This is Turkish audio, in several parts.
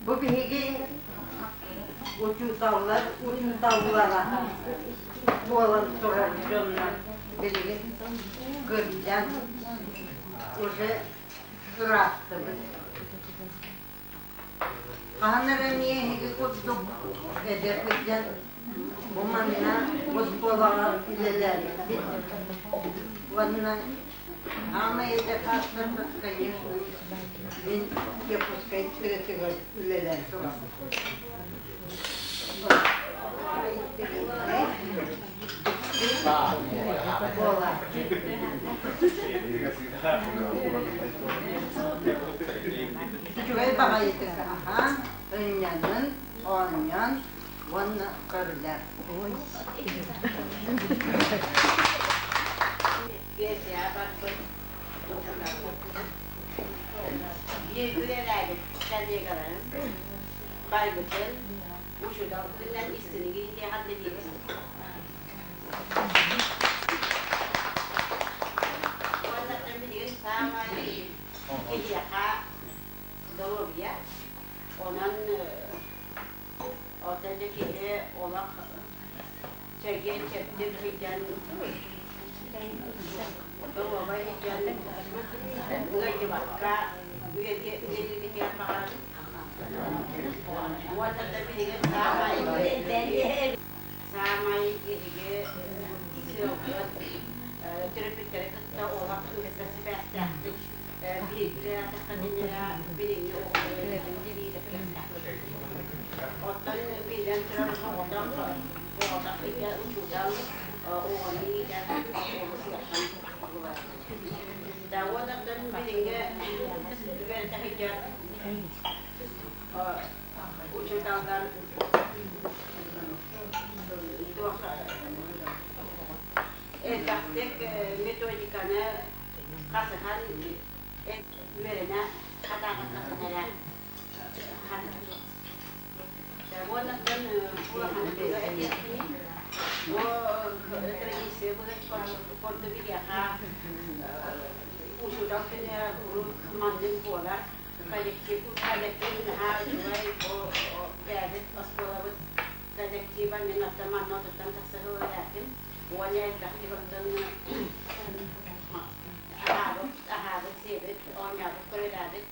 Bu bilgi uçun tavlara bu olan sorasyonlar bilgi göreceğiz. Уже rahattı biz. Kahanlara niye hegi kuttuk edeplikten bu manna bozbolalar ileler biz. Vanna ama yedek hastası конечно ben yapıskayı tırtıgı ileler. Bola. Şuraya bakaydık. Aha, önyanın, onyan, vanna karılar. Yürüyelerdi, kendine kalanın. Baygıtın, uçudan, günden istini giyince halledildi. Ondan bir gün sağmayı gidiyaka doğruya. Onun oteldeki olak çekiyen çekti giden doğruya giden gıcı bakka üyeti yapmalar. Ondan bir gün sağmayı gidiyaka Terapi da olak üniversitesi besletti. Bilgiler takıntılara bilinci okumayı Ondan birden tarafı ondan bu odaklıca uçudan oğlanı giden olması yapan Davadan bilinci güven takıcı uçudandan Taktik metodikanı kasıhan üzerine kata-kata Ondan burahan o tradisi bu kontu bir yaka usudan kene mandın bolar kolektif ha juay o değerli pasporları kolektivan menataman notutan tasarruf ederken Wanya taktibattan ahabet sebet onya koredadet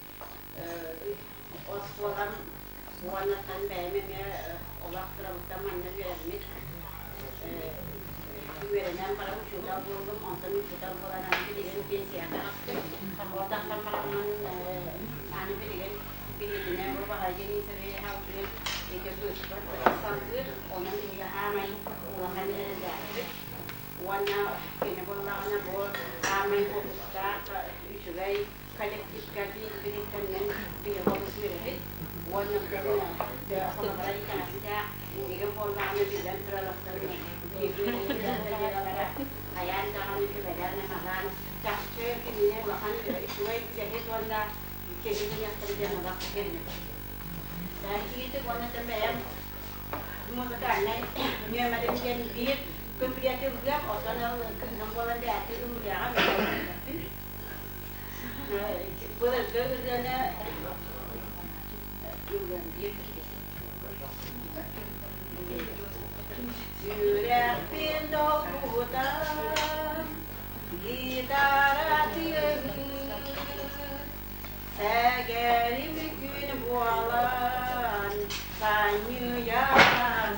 oswalan wanatan bememe olak taraftan manna vermit güvenen para uçudan buldum ondan uçudan bulanan bilgilerin cinsiyata ortak tamamen ani bilgilerin bilgilerine bu bahayeni seviye havcı ekibüsler sanki onun bilgi hamay ulangan derdi Wana kinabulan bo amay po sta usually collective kami binigyan ng pinapos nila wana kami the pagkakalay ka na siya hindi po kami bilang tralaktan ayan kami kibadal na magan kasi kinili wakan usually jahit wana kinili niya talaga na bakakin dahil ito wana tambayan mo sa kanay niya madinyan bit Kemudian juga orang nampak dia tu dia ambil. Boleh kerjanya juga dia. Sudah pindah hutan, gitar tinggi, segeri mungkin bualan, kanyu yang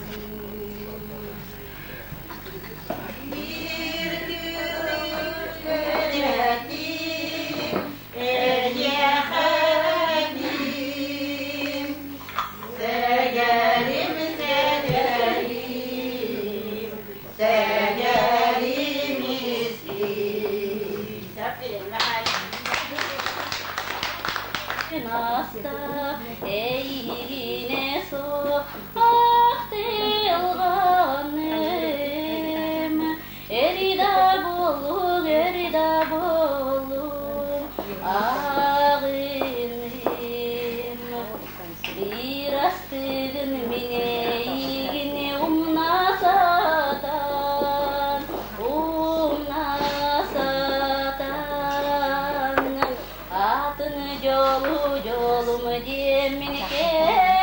Nasta eyine so ahtilganem erida bolu ağinim bir astırın mineyini umnasatan atın Jolum diye minike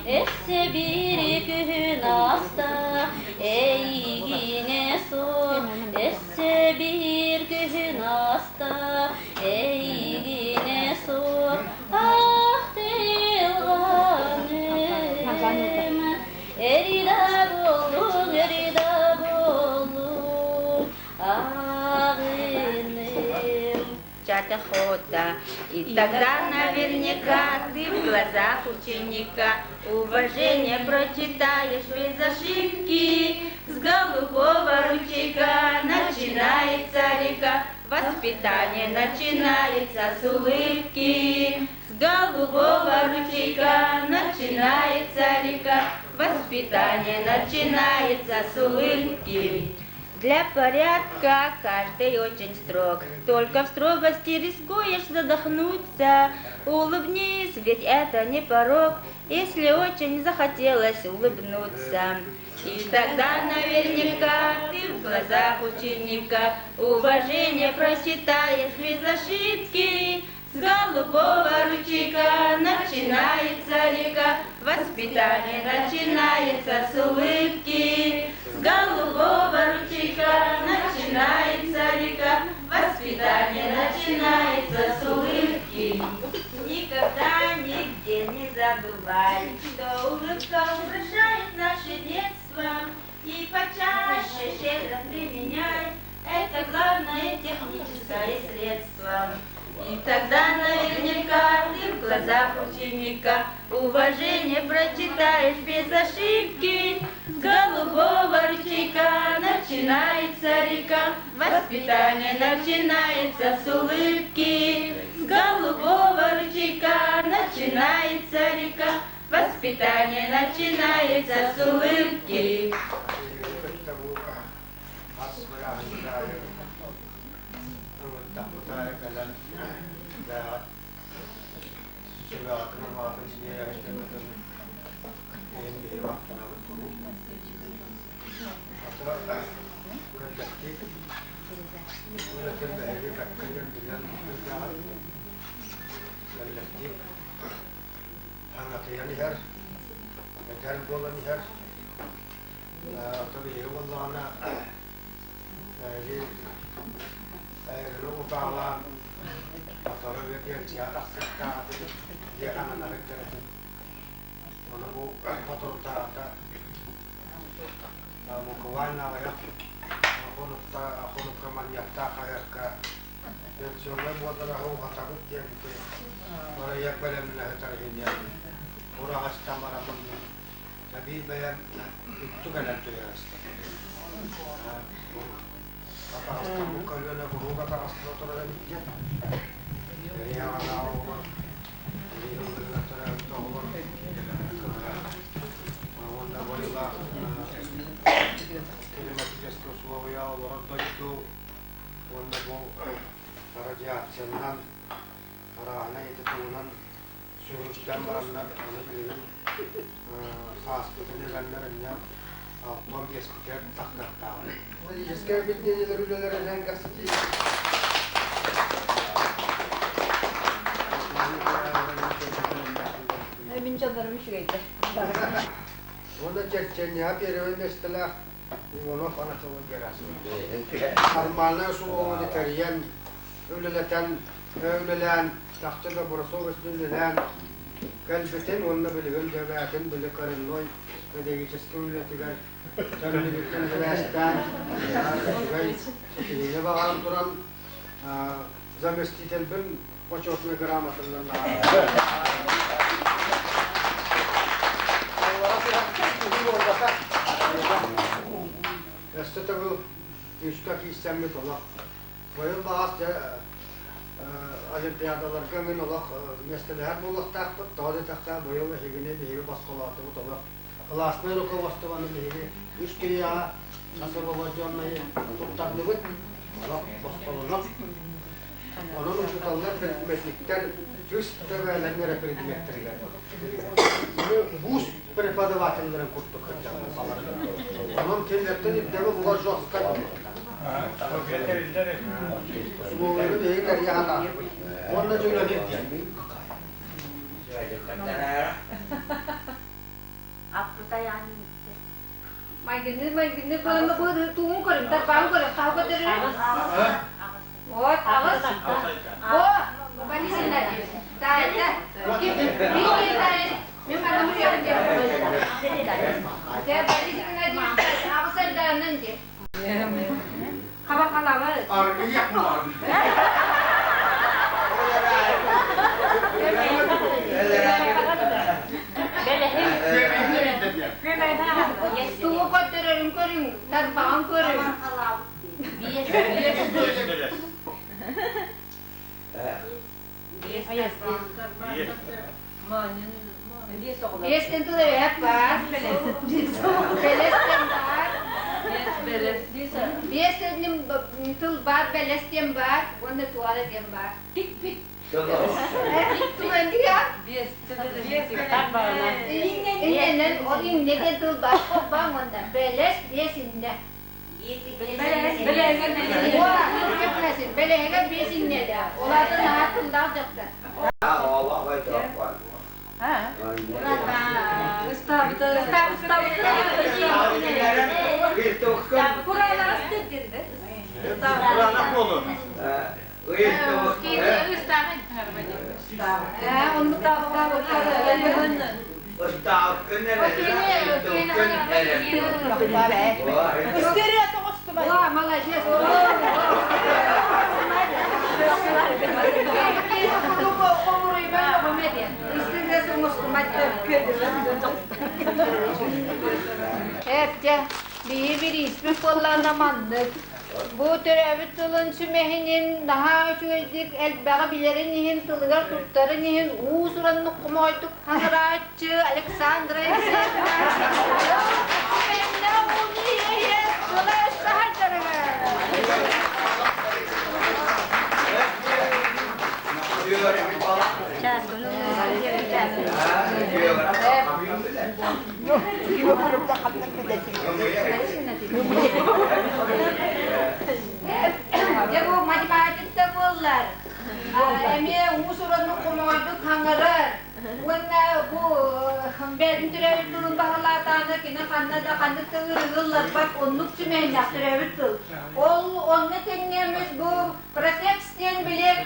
esse bir gün hasta eğine su esse bir gün hasta eğine su ah dilganım erida buldum ağınım Чата хода. И тогда наверняка ты в глазах ученика уважение прочитаешь без ошибки. С голубого ручейка начинается река, воспитание начинается с улыбки. С голубого ручейка начинается река, воспитание начинается с улыбки. Для порядка каждый очень строг, только в строгости рискуешь задохнуться. Улыбнись, ведь это не порок, если очень захотелось улыбнуться. И тогда наверняка ты в глазах ученика уважение прочитаешь без ошибки. С голубого ручейка начинается река, воспитание начинается с улыбки. С голубого ручейка начинается река, воспитание начинается с улыбки. Никогда нигде не забывай, что улыбка украшает наше детство. И почаще щедро применяй, это главное техническое средство. И тогда наверняка ты в глазах ученика уважение прочитаешь без ошибки. С голубого ручейка начинается река, воспитание начинается с улыбки. С голубого ручейка начинается река, воспитание начинается с улыбки. Öğlelen, tahtçada burası üstünden kalbeten onunla böyle gönderden böyle karınloy ve de geçeski ülketiler tanrılıktan devastan ve bakalım duran zamestitel bin poçotma gramatından Yasta tabu üstteki istemli dolak. Koyun bağışça Olimpiyadalar gömün olaq meseleler bolaq taqıp tadı taqta boyalı hegine behi basqalatı bu dolaq. Klasını roka vastavanı behi üç kiriya nasıl babacığımı tuttardı bu. Olaq basqalanaq. Onun uçutallar hizmetlikler üst tebelerine referendiyettirler. Bu prepadavatçıların kurttuk hıcamı. Onun kendilerden iddiamı buğa joskar. Semuanya itu dari atas. Warna juga dia. dayan. Maygını kılını bu tuğun körüm, tarpağın körüm, kavga dırı. O, ağız. Bu, bani sinler diyor. Dayı da. Bir dayı. Benim adamı yarın diyor. Ya bani sinler diyor. Ağız sen dayının diyor. Kaba kala var. Arka yapma. Tuğu kottırırım körüm, tarpağın körüm. Biyesten tuğu hep var. Belesten var. Biyesten tuğu var, belesten var. Onda tuvaleten var. Tuğun diyor. İğnenin, o iğneden tuğu var. O var onda. Beles biyesinde. Beleğe besinle de. Onlardan hakkında alacaktır. Kurallar istedildi. Kur'an'a kolu. Onu Wah, Malaysia. Bir ismi kullanamadık. Bu türevi tılın sümehinin daha çözdük elbağ bilerin tılıgar tutların uğusuran nukumoyduk Hazratçı Aleksandra Ya bu matematik tabullar. Emiye usuran nukumoyduk hangarar. Wena bu ben türevi tılın bağlatanı kina kandı tığırgıllar bak onluk sümeynak türevi tıl. Onu tengemiz bu preteksten bile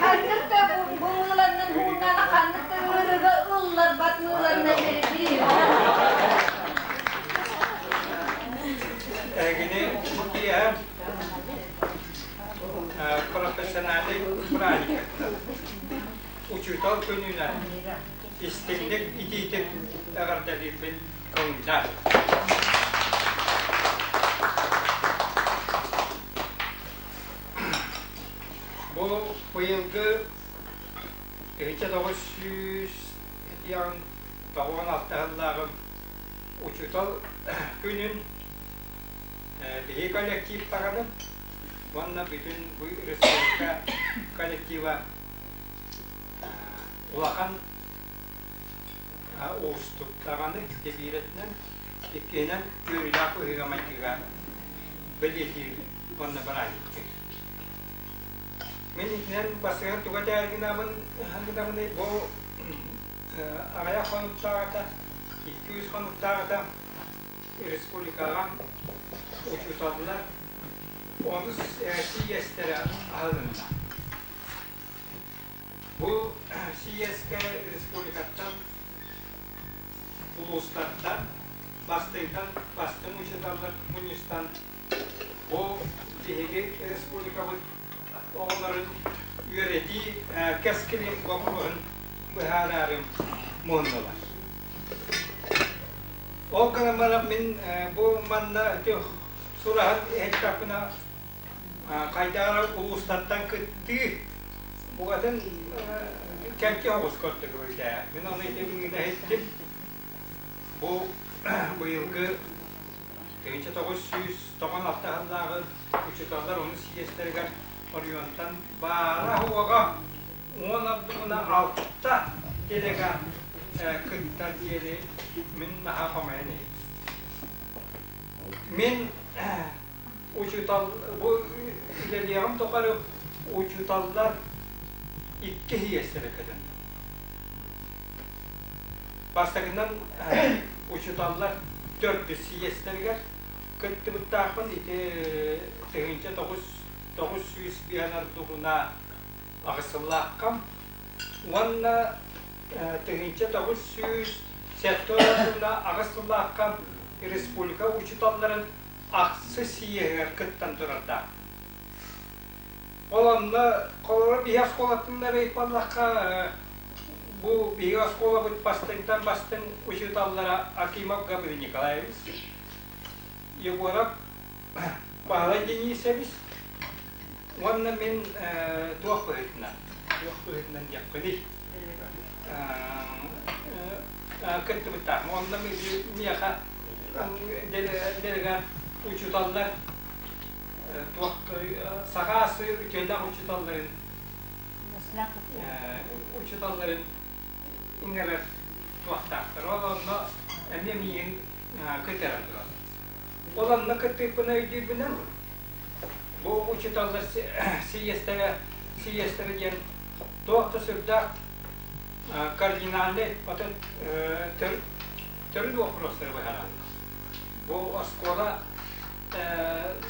kandı da bu mılanın hunana kandı tığırgıllar bak mılanın biri. Gini dia profesyonellik pratik uçutal gününe istimlik ititik agar jadi pin kongnar. Bu yılgı hiç doğuşsuz yang tavan altlarım uçutal günün bir kolektif taranım. Vanna bütün bu respublika kolektiva ulakan uustutlarını tebiretinen ikinen yürülaku higamakiga belirti vanna barayıktı. Meninen basıran tukata ginaman bu araya konutlarata 200 konutlarata respublikadan uçutadılar. Onu CS'lere alındı. Bu CSK Respublika'dan, Ulus'tan, bastığın uçutadılar, Munistan. Bu Dihegi Respublika'nın onların yönettiği keskin vapurun buhararım mondolar. O kadar bu manna surahat etrafına kaydara uluslardan kıttı bu kadın kendi havuz korktu böyle. Ben onu ettim. Bu yılgı 1996 yılları uçutarlar onu siyasetlerden oryantan bara huvaga on abduna altta delega kıttar diyeli min hakameni min uçutal bu ilerleyen tokarı uçutallar iki hiyestere kadın Bastakından uçutanlar 400 siyeslerger. Kıttı bıttakın iti tığınca 900 bir anar tuğuna ağısıllakam. Vanna tığınca 900 sektörüne ağısıllakam Respublika uçutanların aksı siyeger kıttan durarda. Olanla kolları bir kolatınlar eypallaka bu bir kola bastın uçutanlara Akimov Gabriel Nikolaevich Yegorov bağlayıcı biz Vanna men tuğ bıhıtından yakını kıttı bıttak. Vanna miyaka delegan uçutanlar tuğ sakası ülkeler uçutanların İngiliz tuğaktır. Olanla emeğin kıtırdır. Olanla kıtırpına ödübünün bu uçutanlar siyestere gen tuğakta sırda kardinalli türlü okurosları bayaran. Bu askola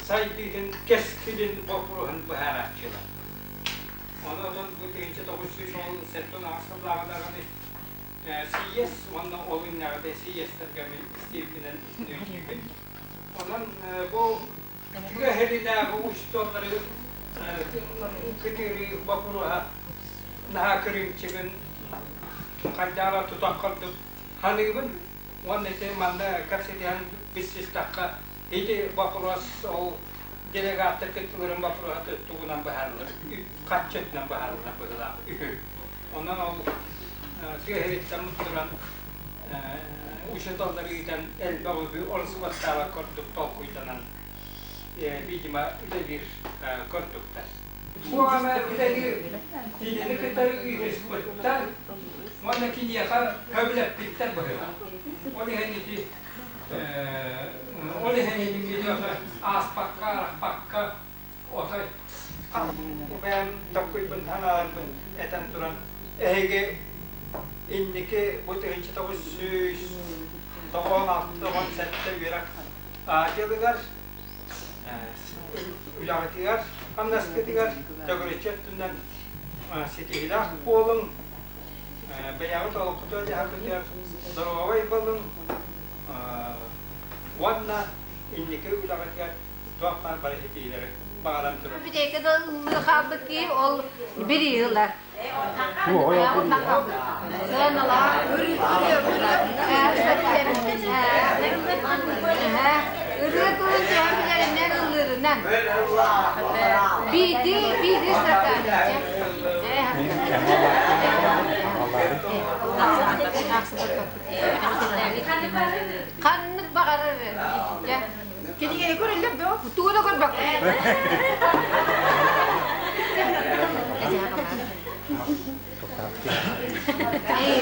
saygıdın keskidin okurun bayaratçılar. Ondan bu deyince 900 sektörün aksırlarında siyes, ondan oyunlarda siyesler gibi istifinin nöcüğü. Ondan bu güheriler, bu uçtuğları kıtırı vapuruha naha kırımçıgın kandara tutakkaldık hanımın ondan temanda kapsediyen bizsiz takka hidi vapuruhas o delegattır kıtırın vapuruha tuttuğundan baharlar, kaççıktan baharlar bıhıla. Ondan o güheritten mutluran uçutanlarıyla el bağlı orası vastava korduk tolkuytanan bilgime öyle bir korduklar. Bu ama öyle dilini kıtarı üyesi korduklar. Ondaki niyaka kabile bitter bıhıla. Oli henni biliyorsa az pakka, pakka, otay. Ben takuypun hanalarpun eten turan. Ege indiki bu terinci tavus tavon altı on sette birak acılıgar ülağıtıgar anlaskıtıgar çagırıçettünden sitihilak bolun beyağı tavuktu cahakıtıgar daravay bolun vanna indiki ülağıtıgar tuhaflar bari sitihileri bağlam durur. Bir de kadar kaldık ki ol bir yıllar. Sonralar ırık olunca hamilerin ırığından bir sakar. Kanlık bakarır. Kedi gene görürler de o. Tuğla kor bak.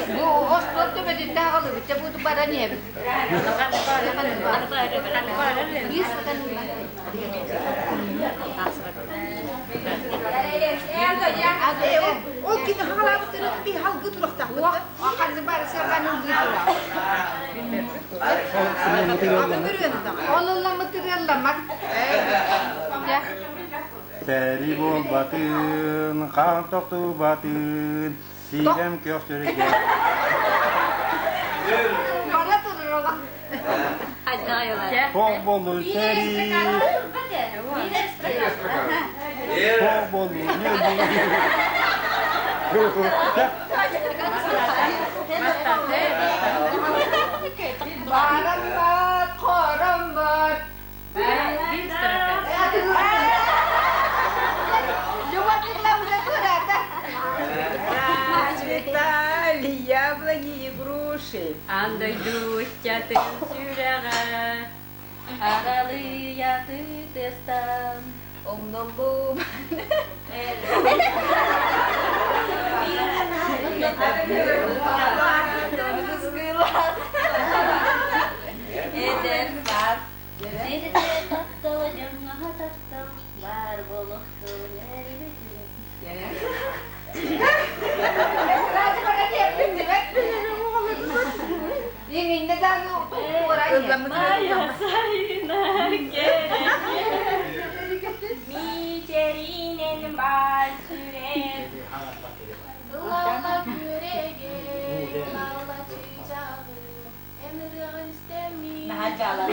Bu hospital tu bedi dah kalau cabut badannya. Yes kan. O kita hala betul bir hal gitu loh tak. Akan sebar siapa nunggu lah. Allah material mak. Ya. Seri bol batın, kan toktu batın, sidem köftürge. Para turur ola. Kol bolu seri. Kol bolu Barang bat, koram bat. Coba kita udah datang. Цветали яблони и груши. Андай дучатым сюряга. Аралы яты тестан. Ом-ном-бум. Eder bas. Seni de tatlı canına tatlı. Var boluktu nerede? Nanti pada dia pindah, pindah rumah Maya sayınar gerekir Micerinin bal sürer Lala kürege, lala çiçağı, emri istemi. Mahacalar.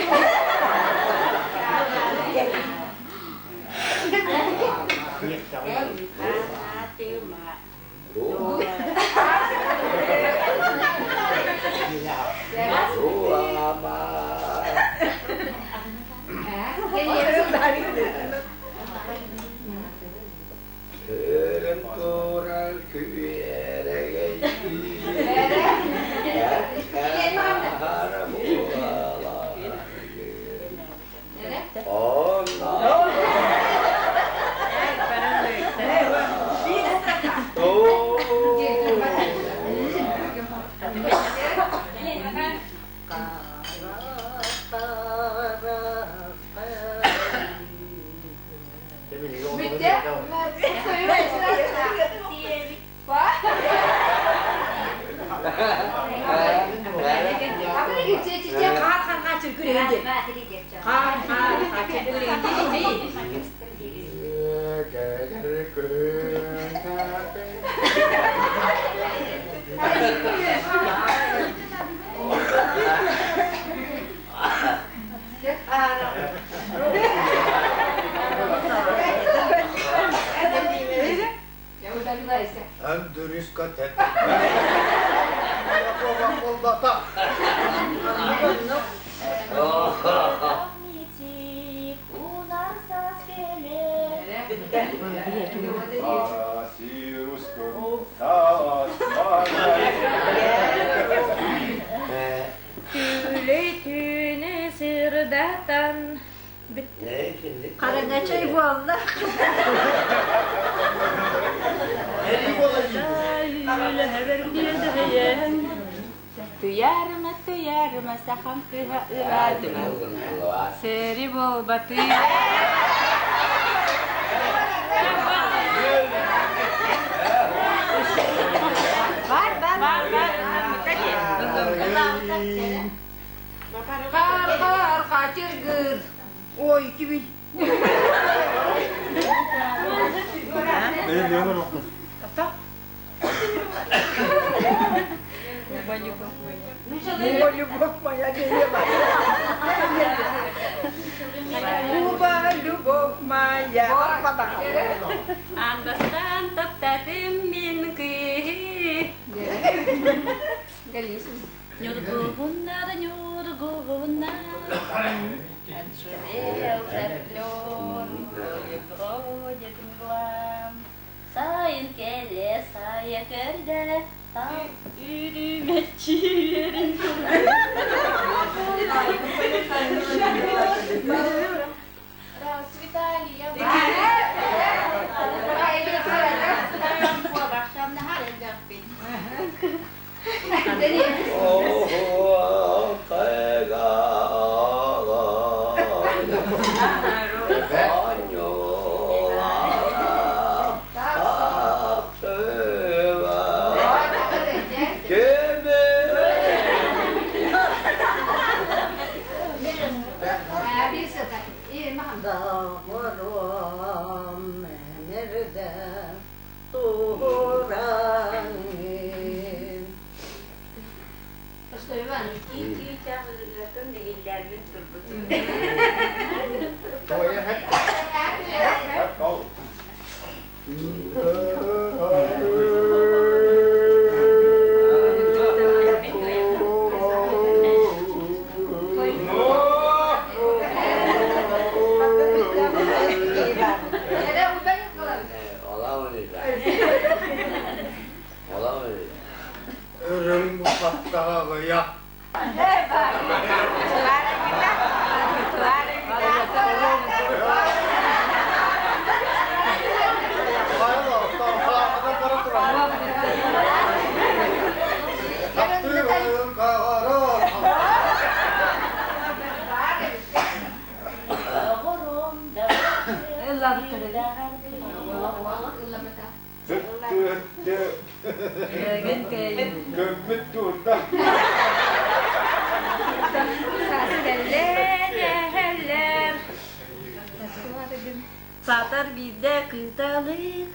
Tüleytüne sırdatan Karagaçay bu Allah. Duyarma sakam kıha ıradım Seri bol batı Kar kaçır gır. Oy gibi. Benim yanım yoktu. Bolyu bokmaya geliyor. Bolyu bokmaya. Andastan taptatim min ki Nyurguhunar Sayın kele saya kerja tak ürüme çiğerin Dağlarım nerede durayım? İki çağırırım değillerdir turbutu. Örüm bu patlağı ya. Gömmüt durda. Satar bir de kıtalık,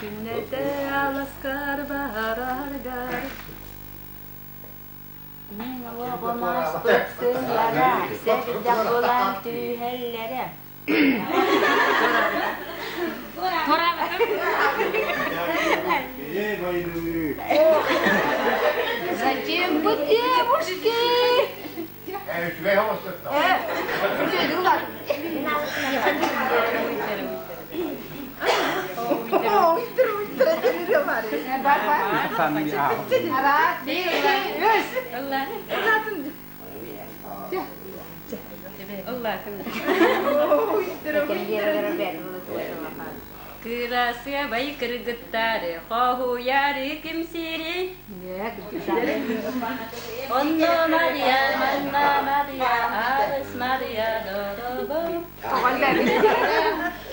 günnete alaskar baharar gar. Nina olmaz tutsınlara, sevde olan tühellere. Зачем вы девушки? Şuraya havası. Dur lan. Samimi ağam. Ara, bir, üç. Allah. Kırasya bay kırgıttarı, kahu yarı kimsiri. Onno Maria, manna Maria, Ares Maria, dodobo.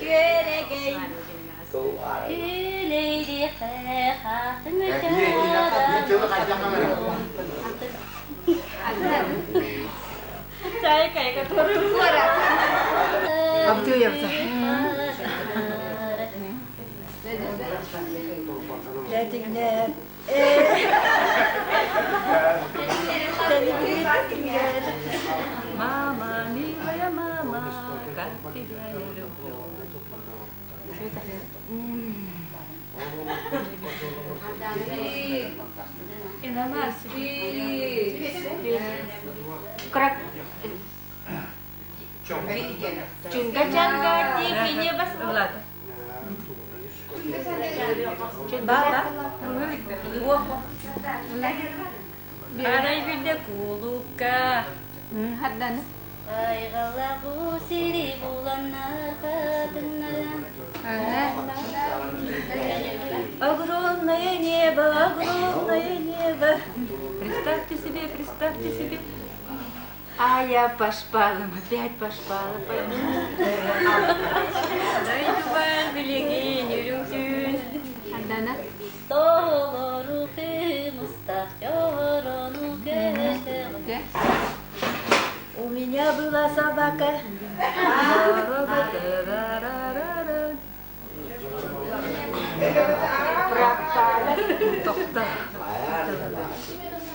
Küregey. Küleydi hatını Saya kayak keturun suara. Apa tuh ya, Pak? Jadinya Mama mia ya mama kasih dia Kerak. Cungga cangga cikinya bas ulat. Aray bir de kuluka. Haddan. Aygalahu siri bulanlar kadınlara. Огромное небо, огромное небо. Представьте себе. А я по шпалам, опять по шпалам пойду. Дайдубан билеген юрюңсүн. Haddan. Doğru kımıstak yorunu kete. У меня была собака.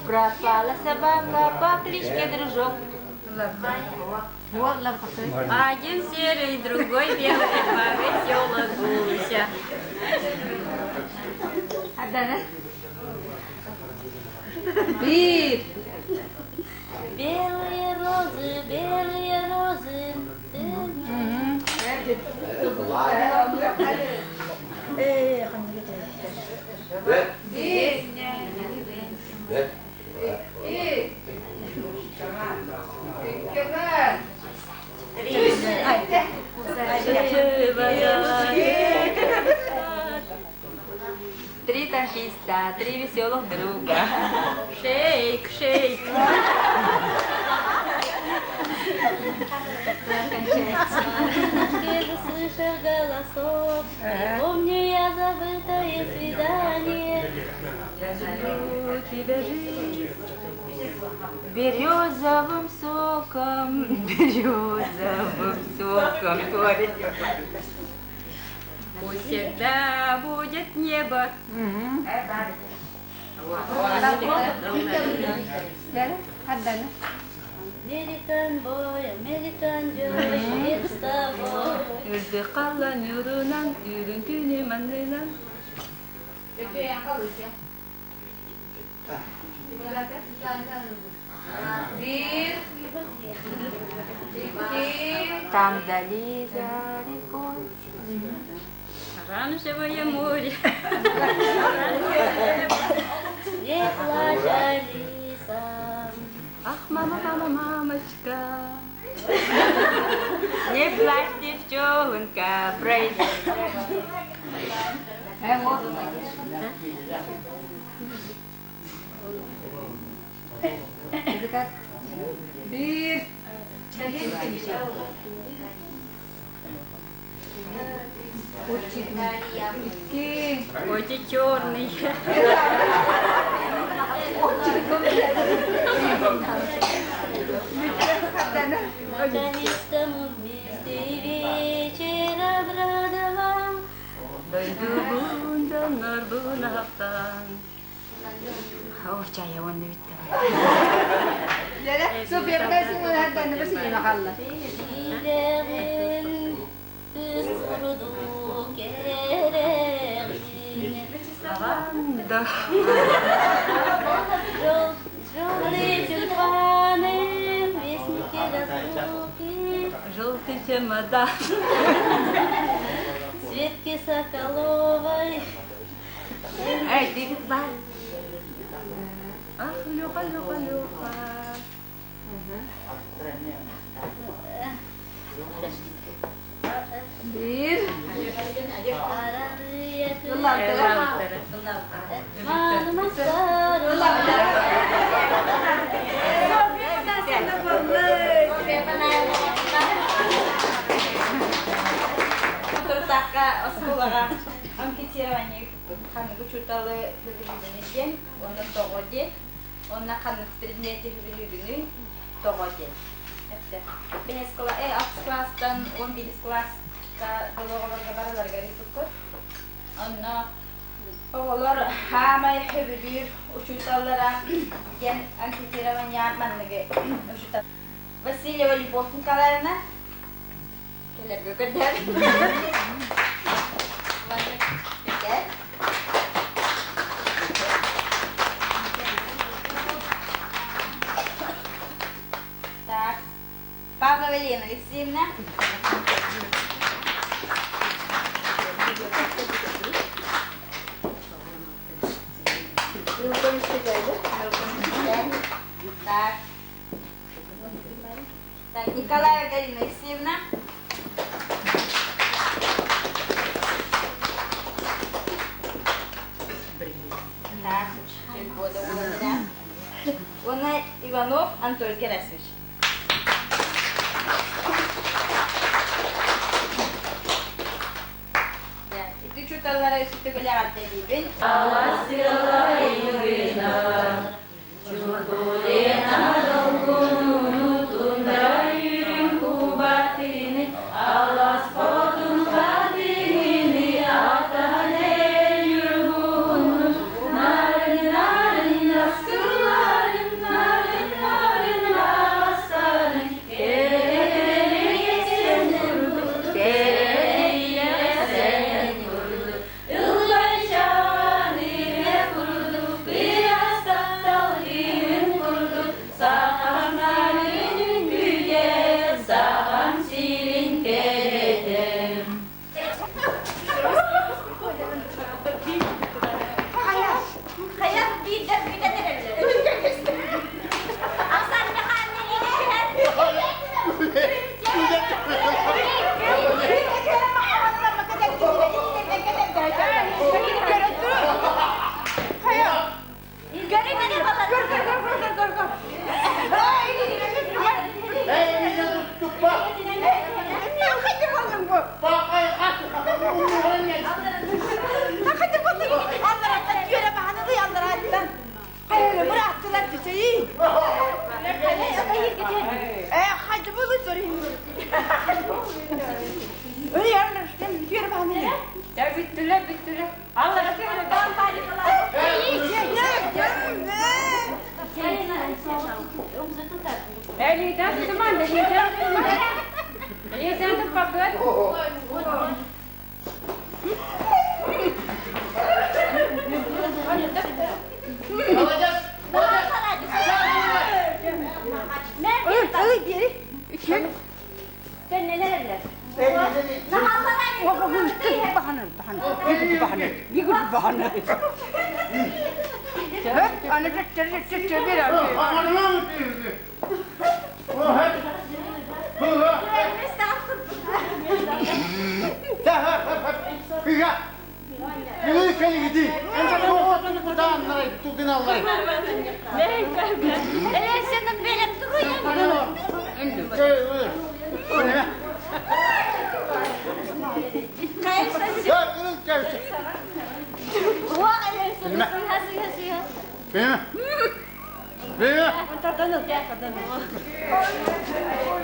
Пропала собака по кличке Дружок. Вот, Один серый, другой белый, два веселых гуся. Haddan. Bir. Белые розы, белые розы. Три танкиста, три веселых друга. Шейк, шейк. Где слышал голосов, помню я забытое свидание. Я люблю тебя жизнь. Березовым соком, горе. Пусть всегда будет небо. Haddan. Amerikan boy, Amerikan joy, it's the boy. Özde kalan yorunan, yürüntüne mandelen. Bir. Там вдали за рекой. Оранжевое море. Не плачь, Алиса. Ах, мама, мама, мамочка. Не плачь, девчонка, пройди. Вот. Bir. Iki. Очень черный. Наконец-то мы вместе вечером Bundan narbuna haftan. Oh cahaya wanna bitti. Jadi, supir taksi melihat dan bersih makan. İlerin kurudu gereğin. Lavanda. Желтые тюльпаны, вестники разлуки, желтый чемодан, Светки Соколовой. Эй, ты бар. Ах, Лёха, Лёха, Лёха. Bir. Tertaka sekolah angkit siarannya kan kucutale hubungan onun togoje onun kan tridneti hubungan togoje. Efter. Ben sekolah alt klassdan 11 klass dolablar garis tukut. Anna oğullar hamay hübülür uçutalara gen antitiravan yapmanlığı uçuta. Vasilya ve Libotnikalarına keler gökeder. Varlık göker. Так. Павла Велена Алексеевна. Так. Так, Николаева Галина Алексеевна. Так, чуть года благодаря. Она Иванов Антон Герасимович. Itu cutalara üstü gülüyor dediğin. Allah silahı yürüyor. Cudulina dolgununu tundayım kubatini. Allah spotun kadimini atane yürgunu. Narin narin yaskınların narin narin aslanın. Kerek sen durdu, kerek sen durdu. Yıllar şanine kurdu, biraz tatlı kurdu. Sağan narin güge, sağan şirin keretem. Hayat bir de Aslan ne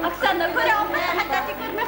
Оксана, курам, хотите курмать?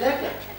Bir dakika.